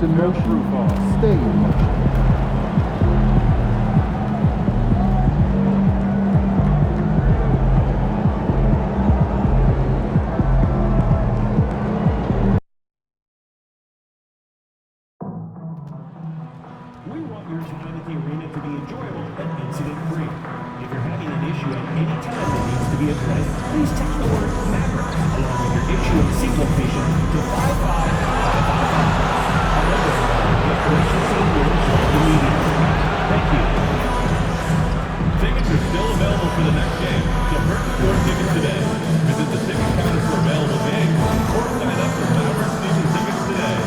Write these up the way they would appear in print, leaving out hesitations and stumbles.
in motion. Stay in motion. We want your time at the arena to be enjoyable and incident-free. If you're having an issue at any time that needs to be addressed, please text the word Mavericks along with your issue and seat location to 55555. The operation team will respond immediately. Thank you. Tickets are still available for the next game, so purchase your tickets today. Visit the ticket counter for available games or sign up for Mavericks season tickets today.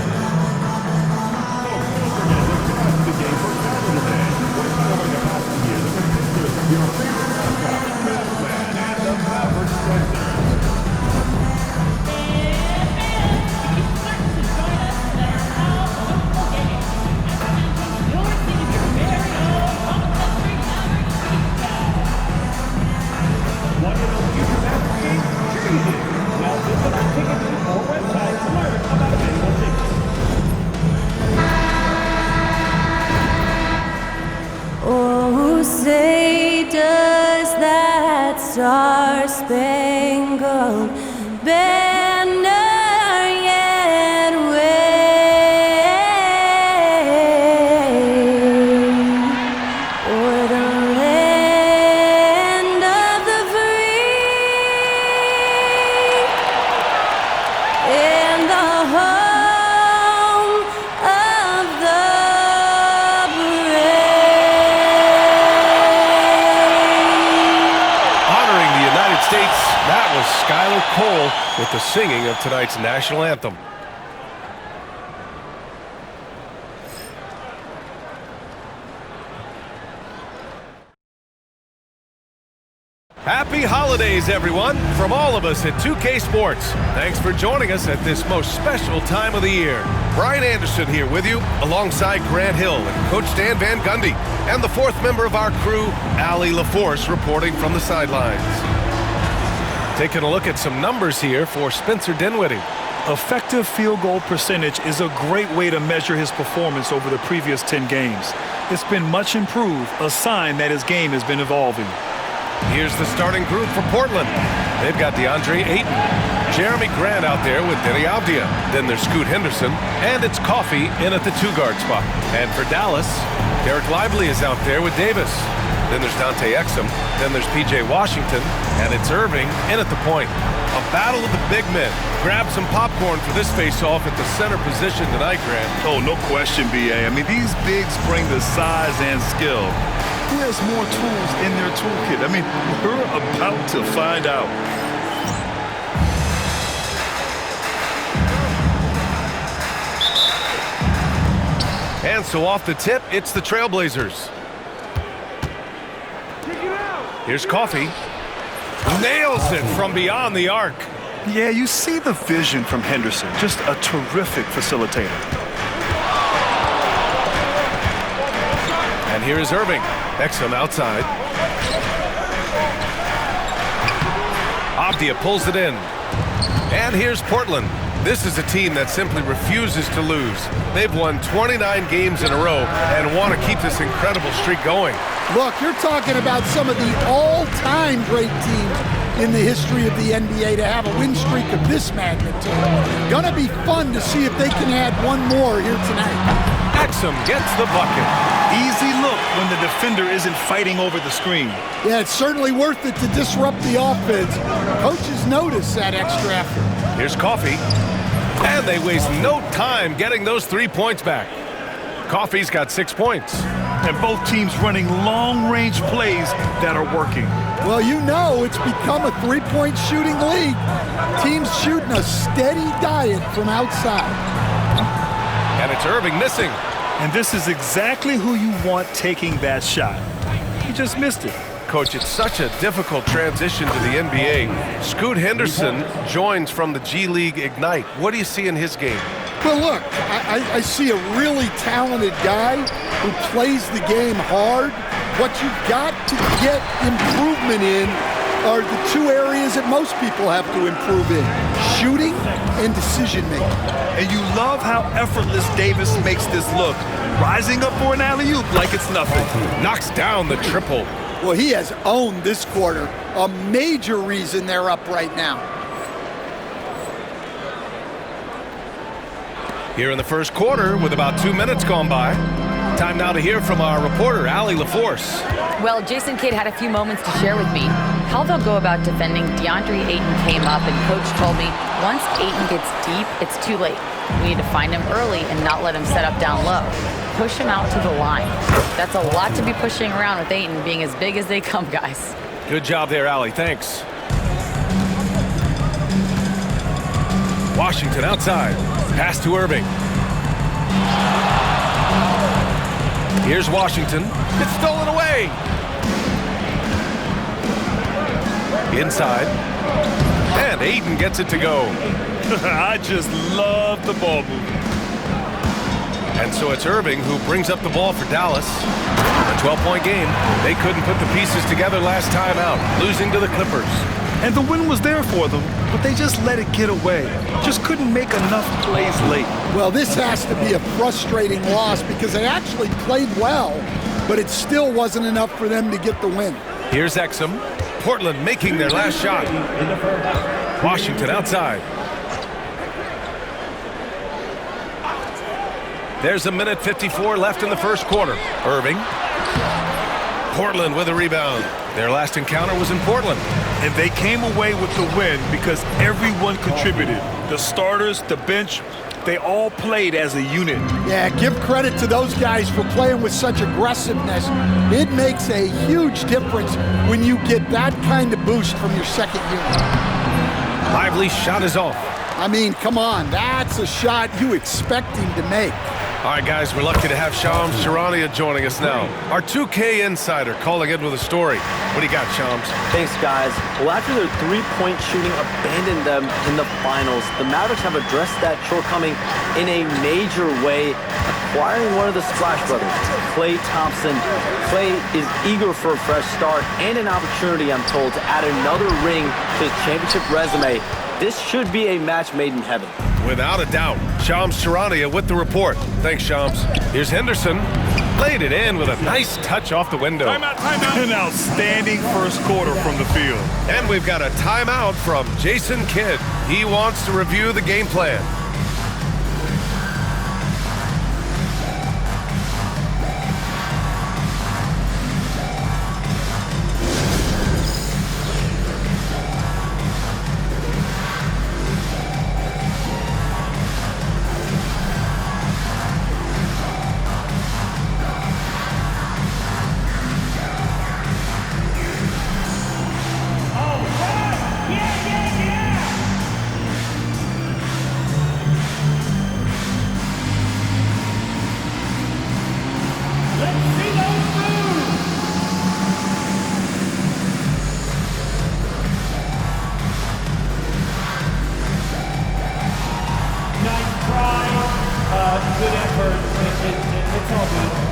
Your favorite mascot, Batman, and the Mavericks president. Want to know future Mavericks games? Sure you do. Now visit our ticketing or website to learn about available tickets. Oh, say does that star-spangled banner yet wave o'er the land of the free and the home of the States, that was Skylar Cole with the singing of tonight's national anthem. Happy holidays, everyone, from all of us at 2K Sports. Thanks for joining us at this most special time of the year. Brian Anderson here with you, alongside Grant Hill and Coach Dan Van Gundy, and the fourth member of our crew, Allie LaForce, reporting from the sidelines. Taking a look at some numbers here for Spencer Dinwiddie. Effective field goal percentage is a great way to measure his performance over the previous 10 games. It's been much improved, a sign that his game has been evolving. Here's the starting group for Portland. They've got DeAndre Ayton, Jeremy Grant out there with Denny Avdia. Then there's Scoot Henderson, and it's Coffey in at the two-guard spot. And for Dallas, Derek Lively is out there with Davis. Then there's Dante Exum. Then there's P.J. Washington. And it's Irving in at the point. A battle of the big men. Grab some popcorn for this face-off at the center position tonight, Grant. Oh, no question, B.A. I mean, these bigs bring the size and skill. Who has more tools in their toolkit? I mean, we're about to find out. And so off the tip, it's the Trailblazers. Here's Coffey. Nails it from beyond the arc. Yeah, you see the vision from Henderson. Just a terrific facilitator. And here is Irving. Exum outside. Avdia pulls it in. And here's Portland. This is a team that simply refuses to lose. They've won 29 games in a row and want to keep this incredible streak going. Look, you're talking about some of the all-time great teams in the history of the NBA to have a win streak of this magnitude. Gonna be fun to see if they can add one more here tonight. Exum gets the bucket. Easy look when the defender isn't fighting over the screen. Yeah, it's certainly worth it to disrupt the offense. Coaches notice that extra effort. Here's Coffey. And they waste no time getting those 3 points back. Coffey's got 6 points. And both teams running long-range plays that are working. Well, you know it's become a three-point shooting league. Teams shooting a steady diet from outside. And it's Irving missing. And this is exactly who you want taking that shot. He just missed it. Coach, it's such a difficult transition to the NBA. Scoot Henderson joins from the G League Ignite. What do you see in his game? Well, look, I see a really talented guy who plays the game hard. What you've got to get improvement in are the two areas that most people have to improve in: shooting and decision-making. And you love how effortless Davis makes this look, rising up for an alley-oop like it's nothing. Knocks down the triple. Well, he has owned this quarter, a major reason they're up right now. Here in the first quarter, with about 2 minutes gone by. Time now to hear from our reporter, Allie LaForce. Well, Jason Kidd had a few moments to share with me. How they'll go about defending DeAndre Ayton came up, and Coach told me once Ayton gets deep, it's too late. We need to find him early and not let him set up down low. Push him out to the line. That's a lot to be pushing around with Ayton being as big as they come, guys. Good job there, Allie. Thanks. Washington outside. Pass to Irving. Here's Washington. It's stolen away. Inside. And Ayton gets it to go. I just love the ball movement. And so it's Irving who brings up the ball for Dallas. A 12-point game. They couldn't put the pieces together last time out, losing to the Clippers. And the win was there for them, but they just let it get away. Just couldn't make enough plays late. Well, this has to be a frustrating loss because they actually played well, but it still wasn't enough for them to get the win. Here's Exum. Portland making their last shot. Washington outside. There's a minute 54 left in the first quarter. Irving. Portland with a rebound. Their last encounter was in Portland. And they came away with the win because everyone contributed. The starters, the bench, they all played as a unit. Yeah, give credit to those guys for playing with such aggressiveness. It makes a huge difference when you get that kind of boost from your second unit. Lively shot is off. I mean, come on, that's a shot you expect him to make. All right, guys, we're lucky to have Shams Charania joining us now. Our 2K insider calling in with a story. What do you got, Shams? Thanks, guys. Well, after their three-point shooting abandoned them in the finals, the Mavericks have addressed that shortcoming in a major way, acquiring one of the Splash Brothers, Klay Thompson. Klay is eager for a fresh start and an opportunity, I'm told, to add another ring to his championship resume. This should be a match made in heaven. Without a doubt. Shams Charania with the report. Thanks, Shams. Here's Henderson. Laid it in with a nice touch off the window. Timeout. An outstanding first quarter from the field. And we've got a timeout from Jason Kidd. He wants to review the game plan. Good effort. It's all good.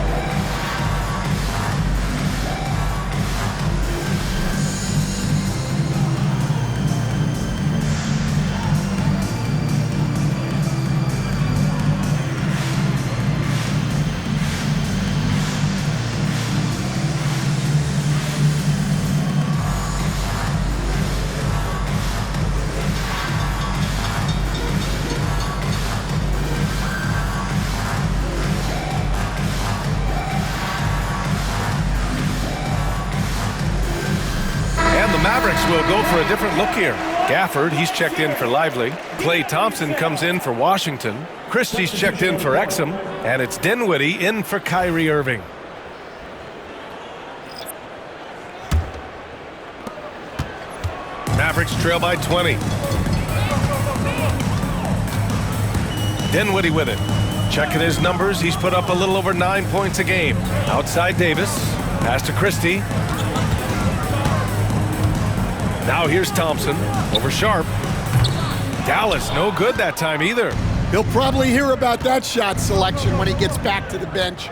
Mavericks will go for a different look here. Gafford, he's checked in for Lively. Klay Thompson comes in for Washington. Christie's checked in for Exum. And it's Dinwiddie in for Kyrie Irving. Mavericks trail by 20. Dinwiddie with it. Checking his numbers, he's put up a little over 9 points a game. Outside Davis. Pass to Christie. Now here's Thompson over Sharp. Dallas, no good that time either. He'll probably hear about that shot selection when he gets back to the bench.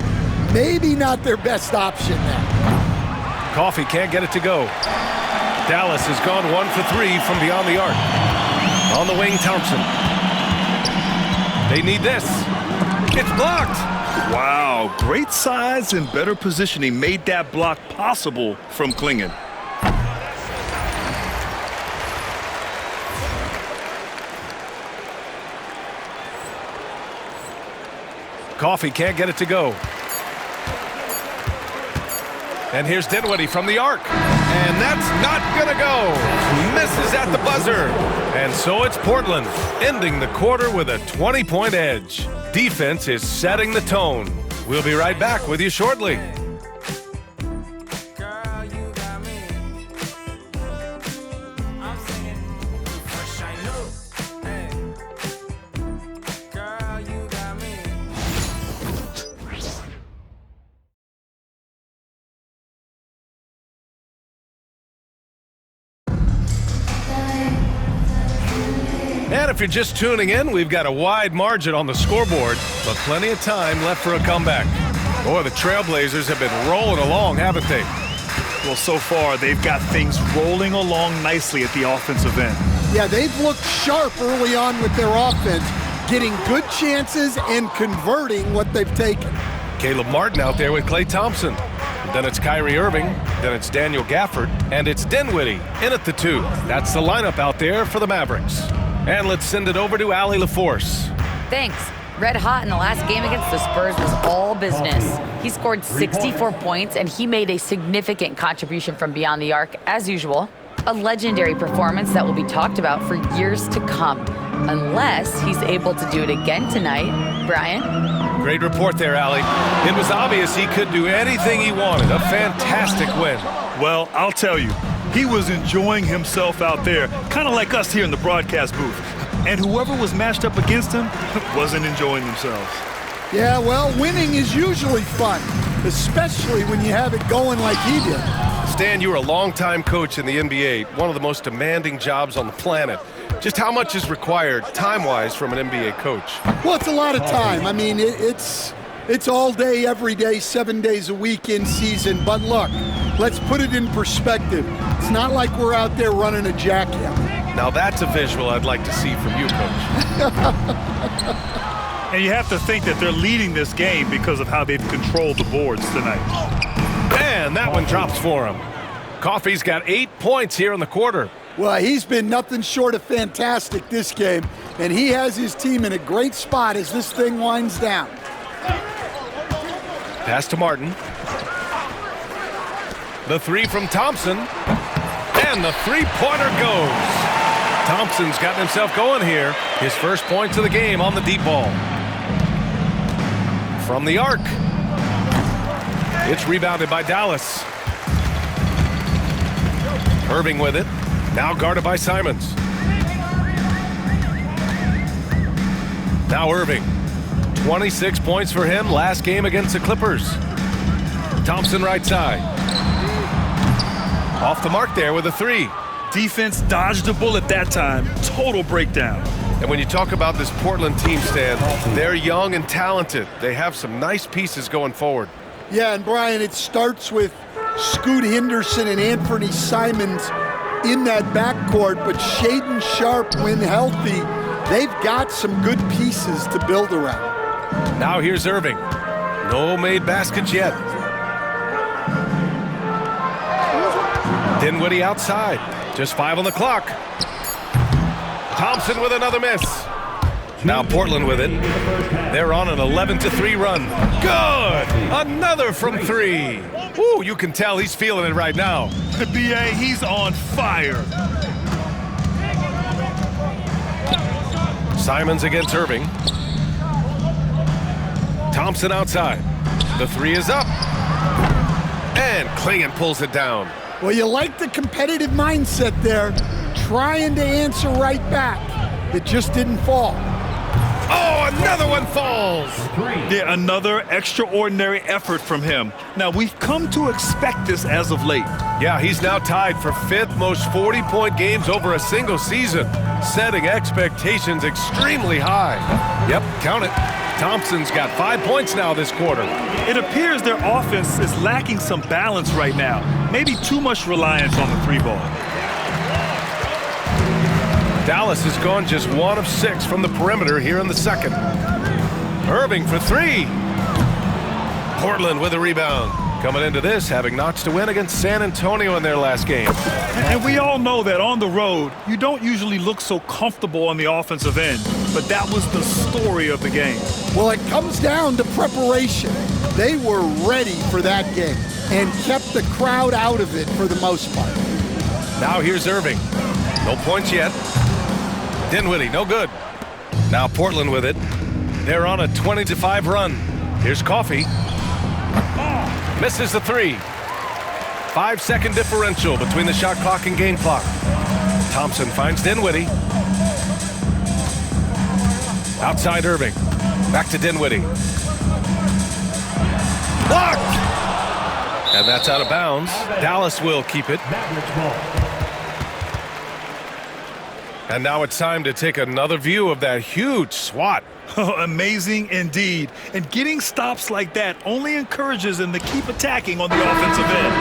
Maybe not their best option there. Coffee can't get it to go. Dallas has gone 1 for 3 from beyond the arc. On the wing, Thompson. They need this. It's blocked. Wow, great size and better positioning made that block possible from Klingen. Coffee can't get it to go. And here's Dinwiddie from the arc. And that's not gonna go. Misses at the buzzer. And so it's Portland, ending the quarter with a 20-point edge. Defense is setting the tone. We'll be right back with you shortly. And if you're just tuning in, we've got a wide margin on the scoreboard, but plenty of time left for a comeback. Boy, the Trailblazers have been rolling along, haven't they? Well, so far, they've got things rolling along nicely at the offensive end. Yeah, they've looked sharp early on with their offense, getting good chances and converting what they've taken. Caleb Martin out there with Klay Thompson. Then it's Kyrie Irving, then it's Daniel Gafford, and it's Dinwiddie in at the 2. That's the lineup out there for the Mavericks. And let's send it over to Allie LaForce. Thanks. Red hot in the last game against the Spurs was all business. He scored 64 points, and he made a significant contribution from beyond the arc, as usual. A legendary performance that will be talked about for years to come, unless he's able to do it again tonight. Brian? Great report there, Allie. It was obvious he could do anything he wanted. A fantastic win. Well, I'll tell you, he was enjoying himself out there, kind of like us here in the broadcast booth. And whoever was matched up against him wasn't enjoying themselves. Yeah, well, winning is usually fun, especially when you have it going like he did. Stan, you were a longtime coach in the NBA, one of the most demanding jobs on the planet. Just how much is required, time-wise, from an NBA coach? Well, it's a lot of time. I mean, it's all day, every day, 7 days a week in season. But look, let's put it in perspective. It's not like we're out there running a jackhammer. Now that's a visual I'd like to see from you, Coach. And you have to think that they're leading this game because of how they've controlled the boards tonight. And that one drops for him. Coffey's got 8 points here in the quarter. Well, he's been nothing short of fantastic this game, and he has his team in a great spot as this thing winds down. Pass to Martin. The 3 from Thompson. And the three-pointer goes. Thompson's gotten himself going here. His first points of the game on the deep ball. From the arc. It's rebounded by Dallas. Irving with it. Now guarded by Simons. Now Irving. 26 points for him last game against the Clippers. Thompson right side. Off the mark there with a 3. Defense dodged a bullet that time. Total breakdown. And when you talk about this Portland team, Stan, they're young and talented. They have some nice pieces going forward. Yeah, and Brian, it starts with Scoot Henderson and Anthony Simons in that backcourt, but Shaedon Sharpe, when healthy, they've got some good pieces to build around. Now here's Irving. No made baskets yet. Dinwiddie outside. Just 5 on the clock. Thompson with another miss. Now Portland with it. They're on an 11-3 run. Good! Another from 3. Woo, you can tell he's feeling it right now. B.A., he's on fire. Simons against Irving. Thompson outside. The 3 is up. And Klingen pulls it down. Well, you like the competitive mindset there, trying to answer right back. It just didn't fall. Oh, another one falls. Yeah, another extraordinary effort from him. Now, we've come to expect this as of late. Yeah, he's now tied for 5th most 40-point games over a single season, setting expectations extremely high. Yep, count it. Thompson's got 5 points now this quarter. It appears their offense is lacking some balance right now. Maybe too much reliance on the 3 ball. Dallas has gone just 1 of 6 from the perimeter here in the second. Irving for 3. Portland with a rebound. Coming into this, having notched a win against San Antonio in their last game. And we all know that on the road, you don't usually look so comfortable on the offensive end. But that was the story of the game. Well, it comes down to preparation. They were ready for that game and kept the crowd out of it for the most part. Now here's Irving. No points yet. Dinwiddie, no good. Now Portland with it. They're on a 20-5 run. Here's Coffey. Misses the 3. 5-second differential between the shot clock and game clock. Thompson finds Dinwiddie. Outside Irving. Back to Dinwiddie. Blocked! And that's out of bounds. Dallas will keep it. Mavericks ball. And now it's time to take another view of that huge swat. Amazing indeed. And getting stops like that only encourages them to keep attacking on the offensive end.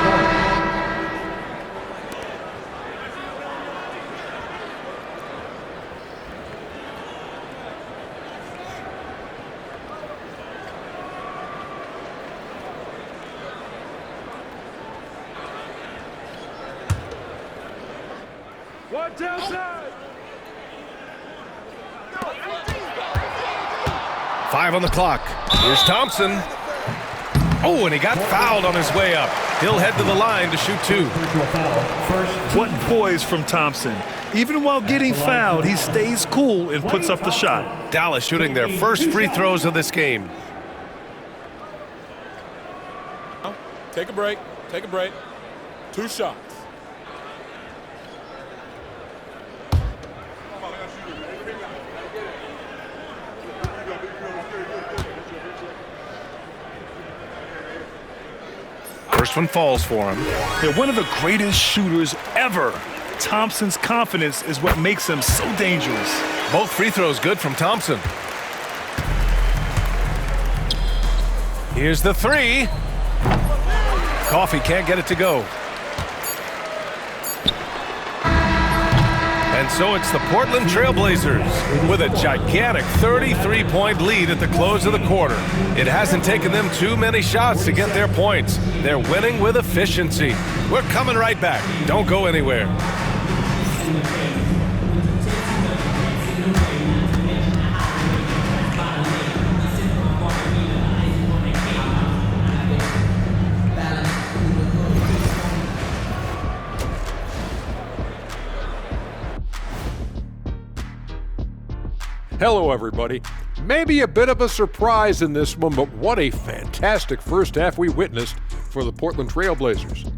Watch outside. 5 on the clock. Here's Thompson. Oh, and he got fouled on his way up. He'll head to the line to shoot 2. What poise from Thompson. Even while getting fouled, he stays cool and puts up the shot. Dallas shooting their first free throws of this game. Take a break. Take a break. 2 shots. First one falls for him. They're one of the greatest shooters ever. Thompson's confidence is what makes him so dangerous. Both free throws good from Thompson. Here's the 3. Coffey can't get it to go. And so it's the Portland Trailblazers with a gigantic 33-point lead at the close of the quarter. It hasn't taken them too many shots to get their points. They're winning with efficiency. We're coming right back. Don't go anywhere. Hello, everybody. Maybe a bit of a surprise in this one, but what a fantastic first half we witnessed for the Portland Trailblazers.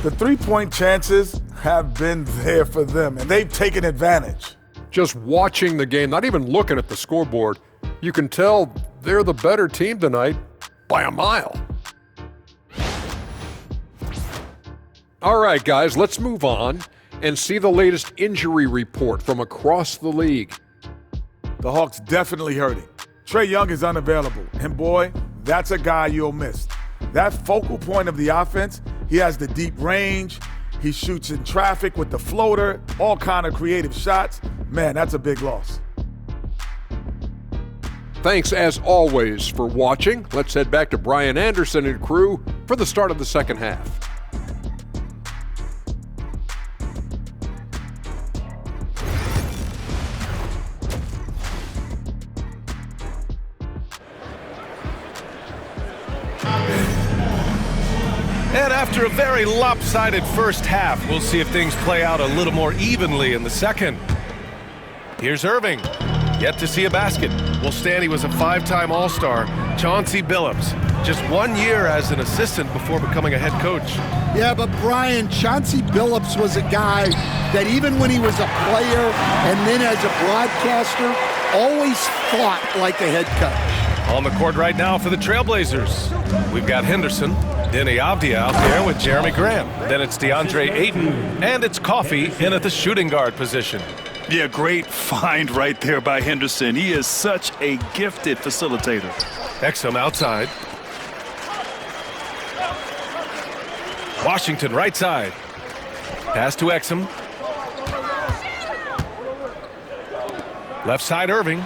The three-point chances have been there for them, and they've taken advantage. Just watching the game, not even looking at the scoreboard, you can tell they're the better team tonight by a mile. All right, guys, let's move on and see the latest injury report from across the league. The Hawks definitely hurting. Trae Young is unavailable, and boy, that's a guy you'll miss. That focal point of the offense, he has the deep range, he shoots in traffic with the floater, all kind of creative shots. Man, that's a big loss. Thanks, as always, for watching. Let's head back to Brian Anderson and crew for the start of the second half. And after a very lopsided first half, we'll see if things play out a little more evenly in the second. Here's Irving. Yet to see a basket. Well, Stanley was a 5-time All-Star. Chauncey Billups, just 1 year as an assistant before becoming a head coach. Yeah, but Brian, Chauncey Billups was a guy that even when he was a player and then as a broadcaster, always fought like a head coach. On the court right now for the Trailblazers, we've got Henderson, Denny Avdia out there with Jeremy Grant. Then it's DeAndre Ayton, and it's Coffey in at the shooting guard position. Yeah, great find right there by Henderson. He is such a gifted facilitator. Exum outside. Washington right side. Pass to Exum. Left side Irving.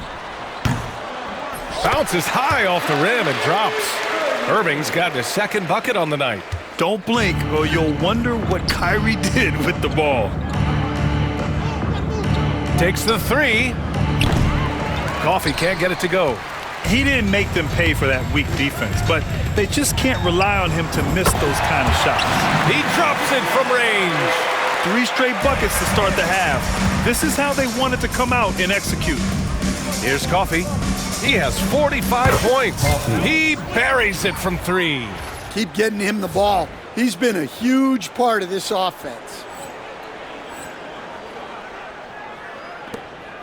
Bounces high off the rim and drops. Irving's got his second bucket on the night. Don't blink or you'll wonder what Kyrie did with the ball. Takes the three. Coffee can't get it to go. He didn't make them pay for that weak defense, but they just can't rely on him to miss those kind of shots. He drops it from range. 3 straight buckets to start the half. This is how they wanted to come out and execute. Here's Coffee. He has 45 points. He buries it from 3. Keep getting him the ball. He's been a huge part of this offense.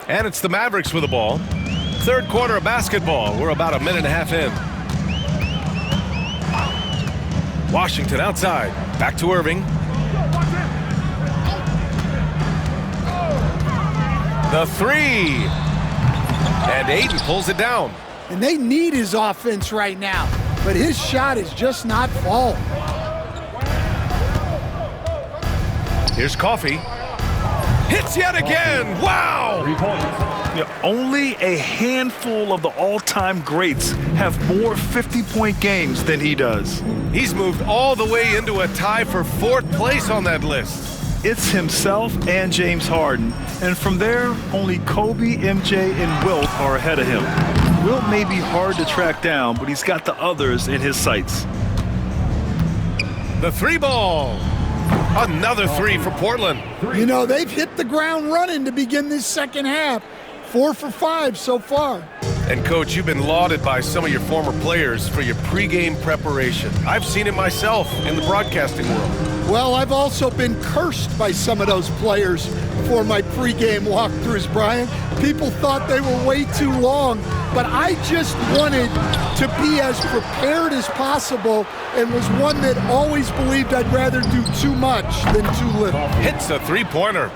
And it's the Mavericks with the ball. Third quarter of basketball. We're about a minute and a half in. Washington outside. Back to Irving. The three. And Aiden pulls it down. And they need his offense right now, but his shot is just not falling. Here's Coffee. Hits yet again. Wow. 3 points. Yeah, only a handful of the all-time greats have more 50-point games than he does. He's moved all the way into a tie for 4th place on that list. It's himself and James Harden, and from there, only Kobe, MJ, and Wilt are ahead of him. Wilt may be hard to track down, but he's got the others in his sights. The 3 ball. Another 3 for Portland. You know, they've hit the ground running to begin this second half. 4 for 5 so far. And Coach, you've been lauded by some of your former players for your pregame preparation. I've seen it myself in the broadcasting world. Well, I've also been cursed by some of those players for my pregame walkthroughs, Brian. People thought they were way too long, but I just wanted to be as prepared as possible and was one that always believed I'd rather do too much than too little. Hits a 3-pointer.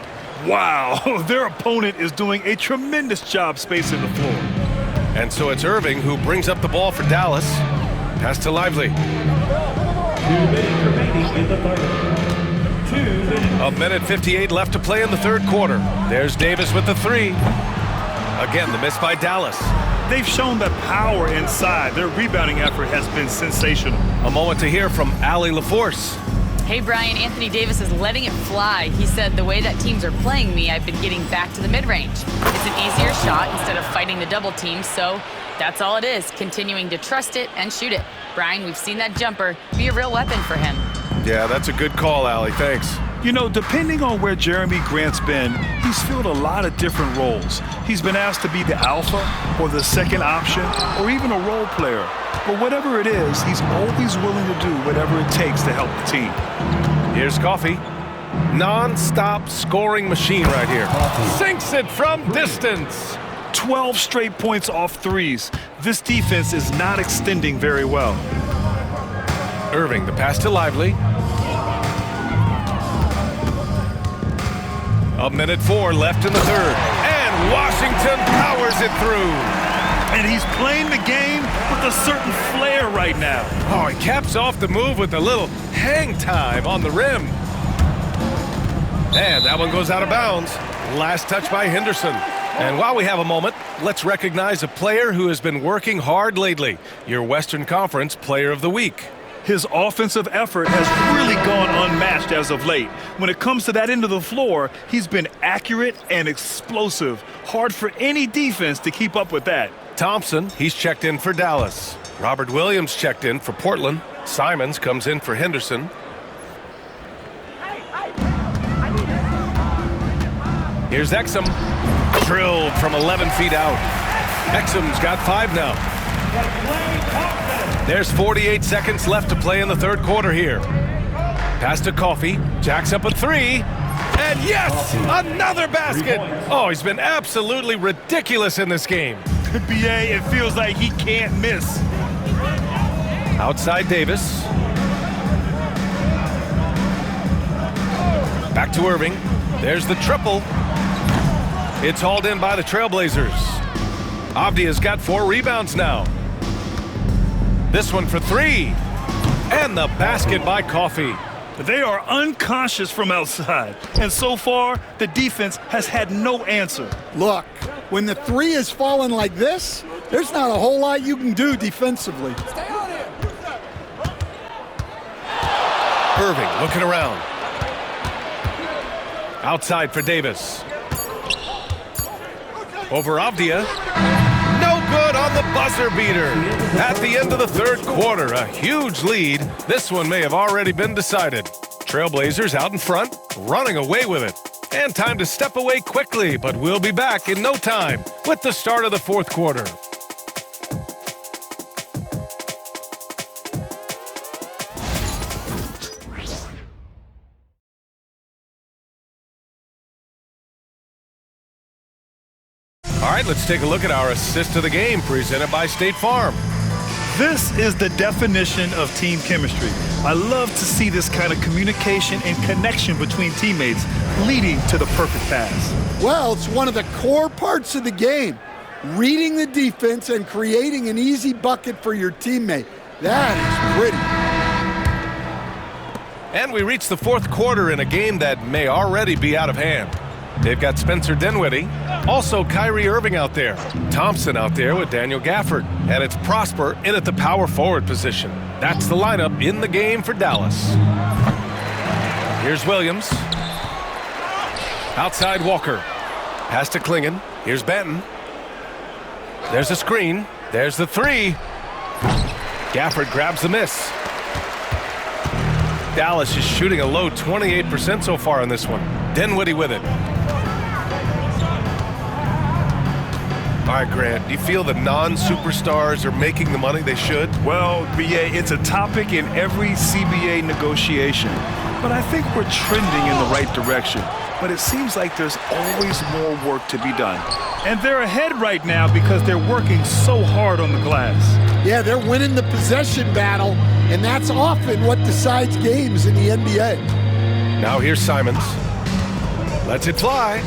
Wow, their opponent is doing a tremendous job spacing the floor. And so it's Irving who brings up the ball for Dallas. Pass to Lively. 2 minutes remaining in the third. 2 minutes. A minute 58 left to play in the third quarter. There's Davis with the 3. Again, the miss by Dallas. They've shown the power inside. Their rebounding effort has been sensational. A moment to hear from Allie LaForce. Hey, Brian, Anthony Davis is letting it fly. He said, the way that teams are playing me, I've been getting back to the mid-range. It's an easier shot instead of fighting the double team, so that's all it is, continuing to trust it and shoot it. Brian, we've seen that jumper be a real weapon for him. Yeah, that's a good call, Allie. Thanks. You know, depending on where Jeremy Grant's been, he's filled a lot of different roles. He's been asked to be the alpha or the second option or even a role player. But whatever it is, he's always willing to do whatever it takes to help the team. Here's Coffee. Non-stop scoring machine right here. Sinks it from distance. 12 straight points off threes. This defense is not extending very well. Irving, the pass to Lively. A minute 4 left in the third. And Washington powers it through. And he's playing the game with a certain flair right now. Oh, he caps off the move with a little hang time on the rim. And that one goes out of bounds. Last touch by Henderson. And while we have a moment, let's recognize a player who has been working hard lately. Your Western Conference Player of the Week. His offensive effort has really gone unmatched as of late. When it comes to that end of the floor, he's been accurate and explosive. Hard for any defense to keep up with that. Thompson, he's checked in for Dallas. Robert Williams checked in for Portland. Simons comes in for Henderson. Here's Exum. Drilled from 11 feet out. Exum's got 5 now. There's 48 seconds left to play in the third quarter here. Pass to Coffee. Jacks up a 3. And yes, another basket. Oh, he's been absolutely ridiculous in this game. BA, it feels like he can't miss. Outside Davis. Back to Irving. There's the triple. It's hauled in by the Trailblazers. Avdia's got 4 rebounds now. This one for 3. And the basket by Coffee. They are unconscious from outside. And so far, the defense has had no answer. Look, When the three is falling like this, there's not a whole lot you can do defensively. Irving looking around. Outside for Davis. Over Avdia. No good on the buzzer beater. At the end of the third quarter, a huge lead. This one may have already been decided. Trailblazers out in front, running away with it. And time to step away quickly, but we'll be back in no time with the start of the fourth quarter. All right, let's take a look at our assist of the game presented by State Farm. This is the definition of team chemistry. I love to see this kind of communication and connection between teammates leading to the perfect pass. Well, it's one of the core parts of the game. Reading the defense and creating an easy bucket for your teammate. That is pretty. And we reach the fourth quarter in a game that may already be out of hand. They've got Spencer Dinwiddie, also Kyrie Irving out there, Thompson out there with Daniel Gafford, and it's Prosper in at the power forward position. That's the lineup in the game for Dallas. Here's Williams. Outside Walker. Pass to Klingon. Here's Benton. There's a screen. There's the three. Gafford grabs the miss. Dallas is shooting a low 28% so far on this one. Dinwiddie with it. All right, Grant, do you feel the non-superstars are making the money they should? Well, BA, it's a topic in every CBA negotiation. But I think we're trending in the right direction. But it seems like there's always more work to be done. And they're ahead right now because they're working so hard on the glass. Yeah, they're winning the possession battle, and that's often what decides games in the NBA. Now here's Simons. Lets it fly.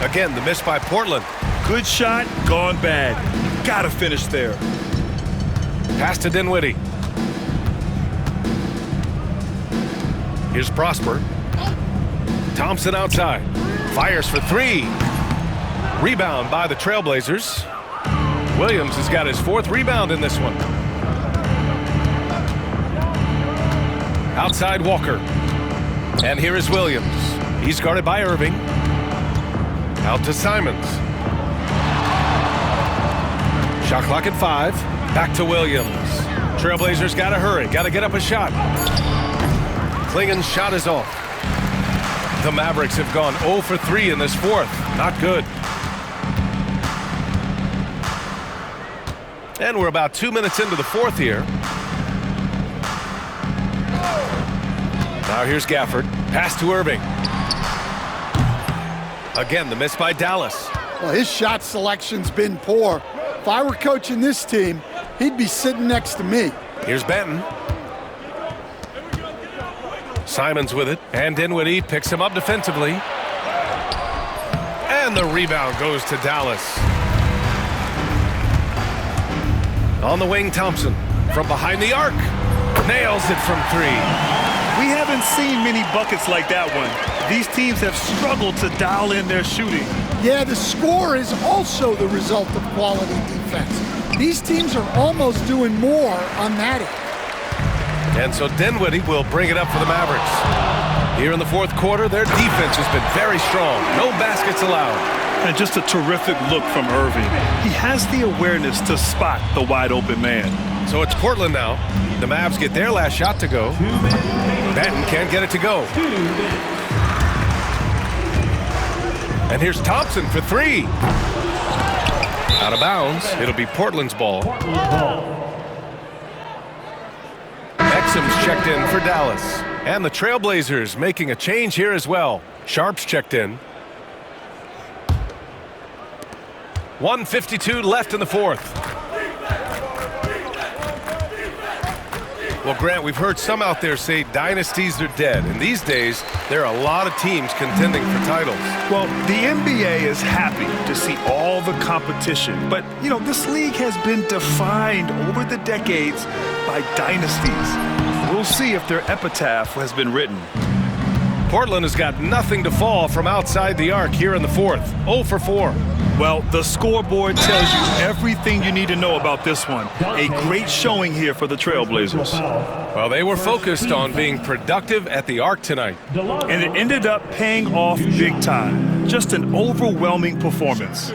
Again, the miss by Portland. Good shot, gone bad. Gotta finish there. Pass to Dinwiddie. Here's Prosper. Thompson outside. Fires for three. Rebound by the Trailblazers. Williams has got his fourth rebound in this one. Outside Walker. And here is Williams. He's guarded by Irving. Out to Simons. Shot clock at 5. Back to Williams. Trailblazers got to hurry. Got to get up a shot. Klingon's shot is off. The Mavericks have gone 0 for 3 in this fourth. Not good. And we're about 2 minutes into the fourth here. Now here's Gafford. Pass to Irving. Again, the miss by Dallas. Well, his shot selection's been poor. If I were coaching this team, he'd be sitting next to me. Here's Benton. Simons with it, and Dinwiddie picks him up defensively. And the rebound goes to Dallas. On the wing, Thompson. From behind the arc. Nails it from 3. We haven't seen many buckets like that one. These teams have struggled to dial in their shooting. Yeah, the score is also the result of quality defense. These teams are almost doing more on that end. And so Dinwiddie will bring it up for the Mavericks. Here in the fourth quarter, their defense has been very strong. No baskets allowed. And just a terrific look from Irving. He has the awareness to spot the wide open man. So it's Portland now. The Mavs get their last shot to go. Benton can't get it to go. And here's Thompson for 3. Out of bounds. It'll be Portland's ball. Exum's checked in for Dallas. And the Trailblazers making a change here as well. Sharp's checked in. 1:52 left in the fourth. Well, Grant, we've heard some out there say dynasties are dead. And these days, there are a lot of teams contending for titles. Well, the NBA is happy to see all the competition. But, you know, this league has been defined over the decades by dynasties. We'll see if their epitaph has been written. Portland has got nothing to fall from outside the arc here in the fourth. 0 for 4. Well, the scoreboard tells you everything you need to know about this one. A great showing here for the Trailblazers. Well, they were focused on being productive at the arc tonight. And it ended up paying off big time. Just an overwhelming performance.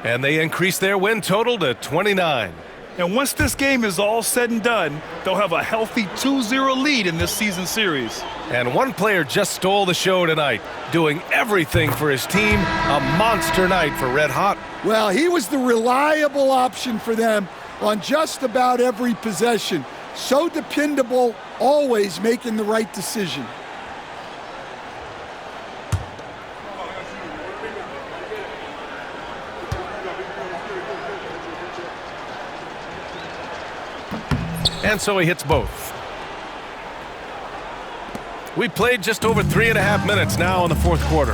And they increased their win total to 29. And once this game is all said and done, they'll have a healthy 2-0 lead in this season series. And one player just stole the show tonight, doing everything for his team. A monster night for Red Hot. Well, he was the reliable option for them on just about every possession. So dependable, always making the right decision. And so he hits both. We played just over 3.5 minutes now in the fourth quarter.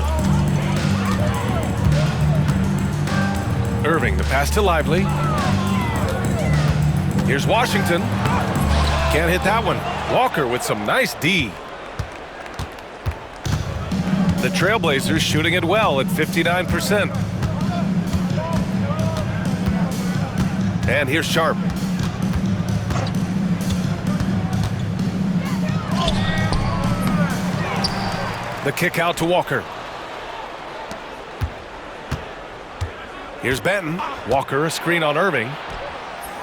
Irving, the pass to Lively. Here's Washington. Can't hit that one. Walker with some nice D. The Trailblazers shooting it well at 59%. And here's Sharp. The kick out to Walker. Here's Benton. Walker, a screen on Irving.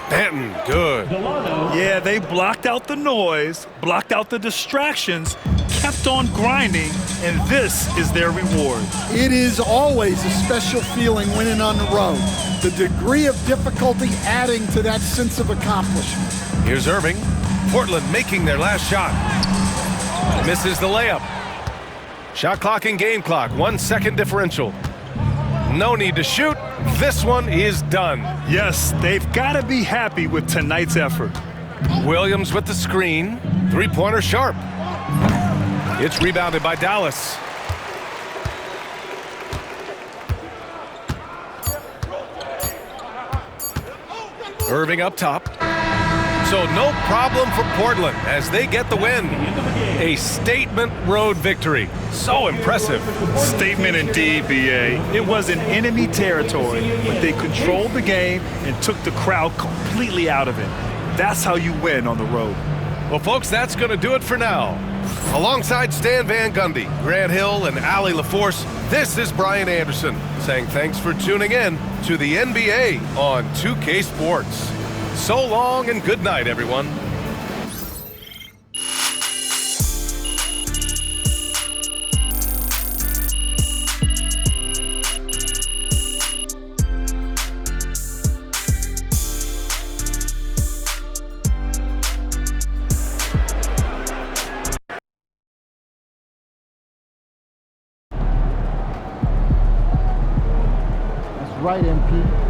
Benton, good. Yeah, they blocked out the noise, blocked out the distractions, kept on grinding, and this is their reward. It is always a special feeling winning on the road. The degree of difficulty adding to that sense of accomplishment. Here's Irving. Portland making their last shot. Misses the layup. Shot clock and game clock, 1 second differential. No need to shoot. This one is done. Yes, they've got to be happy with tonight's effort. Williams with the screen. Three-pointer Sharp. It's rebounded by Dallas. Irving up top. So no problem for Portland as they get the win. A statement road victory. So impressive. Statement indeed, B.A. It was in enemy territory, but they controlled the game and took the crowd completely out of it. That's how you win on the road. Well, folks, that's going to do it for now. Alongside Stan Van Gundy, Grant Hill, and Allie LaForce, this is Brian Anderson saying thanks for tuning in to the NBA on 2K Sports. So long and good night, everyone. That's right, MP.